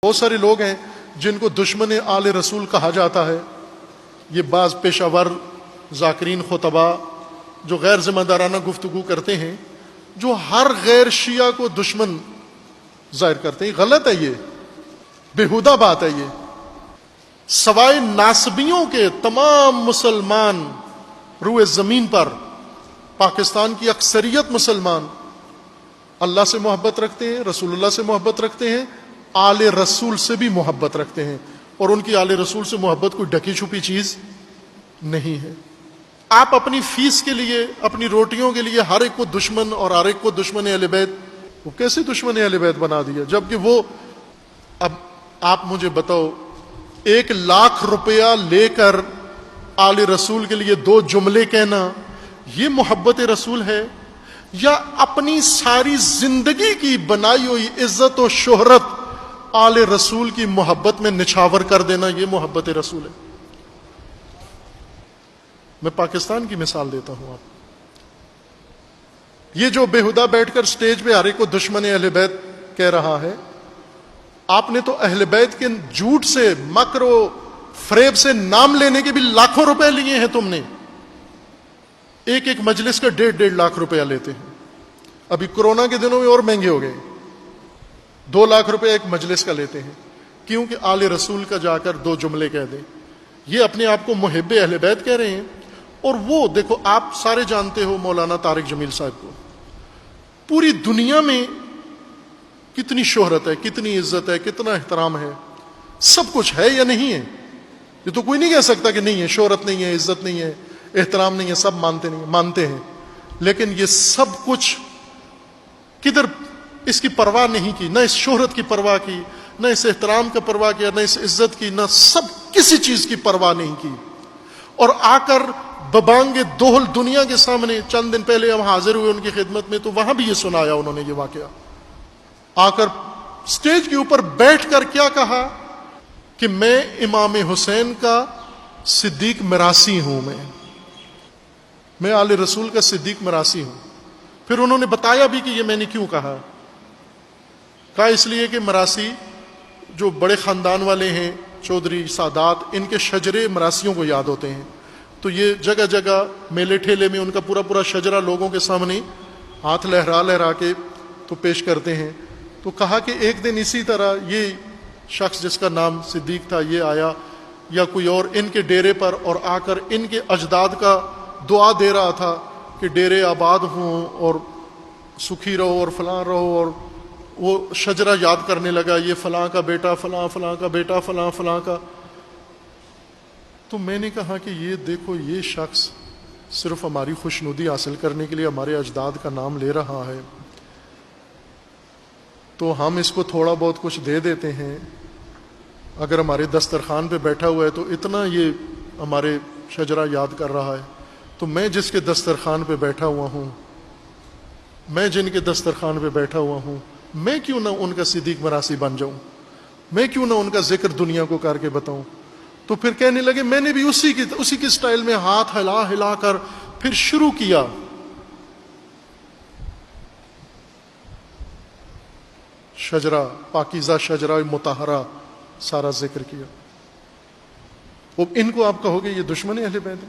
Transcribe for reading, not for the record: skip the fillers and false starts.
بہت سارے لوگ ہیں جن کو دشمن آل رسول کہا جاتا ہے. یہ بعض پیشہ ور ذاکرین خطبہ جو غیر ذمہ دارانہ گفتگو کرتے ہیں، جو ہر غیر شیعہ کو دشمن ظاہر کرتے ہیں. غلط ہے، یہ بےہودہ بات ہے. یہ سوائے ناصبیوں کے تمام مسلمان روئے زمین پر، پاکستان کی اکثریت مسلمان اللہ سے محبت رکھتے ہیں، رسول اللہ سے محبت رکھتے ہیں، آل رسول سے بھی محبت رکھتے ہیں، اور ان کی آل رسول سے محبت کوئی ڈکی چھپی چیز نہیں ہے. آپ اپنی فیس کے لیے، اپنی روٹیوں کے لیے ہر ایک کو دشمن اور ہر ایک کو دشمن اہل بیت، وہ کیسے دشمن اہل بیت بنا دیا؟ جبکہ وہ، اب آپ مجھے بتاؤ، 1,00,000 روپیہ لے کر آل رسول کے لیے 2 جملے کہنا، یہ محبت رسول ہے؟ یا اپنی ساری زندگی کی بنائی ہوئی عزت و شہرت آل رسول کی محبت میں نچھاور کر دینا، یہ محبت رسول ہے؟ میں پاکستان کی مثال دیتا ہوں. آپ یہ جو بےہودہ بیٹھ کر سٹیج پہ ہر ایک کو دشمن اہل بیت کہہ رہا ہے، آپ نے تو اہل بیت کے جھوٹ سے، مکر و فریب سے نام لینے کے بھی لاکھوں روپے لیے ہیں. تم نے ایک ایک مجلس کا 1.5 لاکھ روپیہ لیتے ہیں. ابھی کورونا کے دنوں میں اور مہنگے ہو گئے، 2 لاکھ روپے ایک مجلس کا لیتے ہیں، کیونکہ آل رسول کا جا کر 2 جملے کہہ دیں. یہ اپنے آپ کو محب اہل بیت کہہ رہے ہیں. اور وہ دیکھو، آپ سارے جانتے ہو مولانا طارق جمیل صاحب کو، پوری دنیا میں کتنی شہرت ہے، کتنی عزت ہے، کتنا احترام ہے، سب کچھ ہے یا نہیں ہے؟ یہ تو کوئی نہیں کہہ سکتا کہ نہیں ہے. شہرت نہیں ہے، عزت نہیں ہے، احترام نہیں ہے، سب مانتے ہیں. لیکن یہ سب کچھ کدھر اس کی پرواہ نہیں کی، نہ اس شہرت کی پرواہ کی، نہ اس احترام کا پرواہ کیا، نہ اس عزت کی، نہ سب کسی چیز کی پرواہ نہیں کی. اور آ کر ببانگ دوہل دنیا کے سامنے، چند دن پہلے ہم حاضر ہوئے ان کی خدمت میں، تو وہاں بھی یہ سنایا انہوں نے. یہ واقعہ آ کر سٹیج کے اوپر بیٹھ کر کیا کہا کہ میں امام حسین کا صدیق مراسی ہوں. میں آل رسول کا صدیق مراسی ہوں. پھر انہوں نے بتایا بھی کہ یہ میں نے کیوں کہا. اس لیے کہ مراسی جو بڑے خاندان والے ہیں، چودھری سادات، ان کے شجرے مراسیوں کو یاد ہوتے ہیں. تو یہ جگہ جگہ میلے ٹھیلے میں ان کا پورا شجرہ لوگوں کے سامنے ہاتھ لہرا کے تو پیش کرتے ہیں. تو کہا کہ ایک دن اسی طرح یہ شخص جس کا نام صدیق تھا، یہ آیا یا کوئی اور ان کے ڈیرے پر، اور آ کر ان کے اجداد کا دعا دے رہا تھا کہ ڈیرے آباد ہوں اور سکھی رہو اور فلاں رہو. اور وہ شجرہ یاد کرنے لگا، یہ فلاں کا بیٹا، فلاں کا بیٹا، فلاں کا. تو میں نے کہا کہ یہ دیکھو، یہ شخص صرف ہماری خوشنودی حاصل کرنے کے لیے ہمارے اجداد کا نام لے رہا ہے، تو ہم اس کو تھوڑا بہت کچھ دے دیتے ہیں. اگر ہمارے دسترخوان پہ بیٹھا ہوا ہے تو اتنا یہ ہمارے شجرہ یاد کر رہا ہے، تو میں جس کے دسترخوان پہ بیٹھا ہوا ہوں، میں جن کے دسترخوان پہ بیٹھا ہوا ہوں، میں کیوں نہ ان کا صدیق مراسی بن جاؤں؟ میں کیوں نہ ان کا ذکر دنیا کو کر کے بتاؤں؟ تو پھر کہنے لگے میں نے بھی اسی کی سٹائل میں ہاتھ ہلا کر پھر شروع کیا. شجرہ، پاکیزہ شجرہ مطہرہ سارا ذکر کیا. اب ان کو آپ کہو گے یہ دشمن اہل بیت ہے؟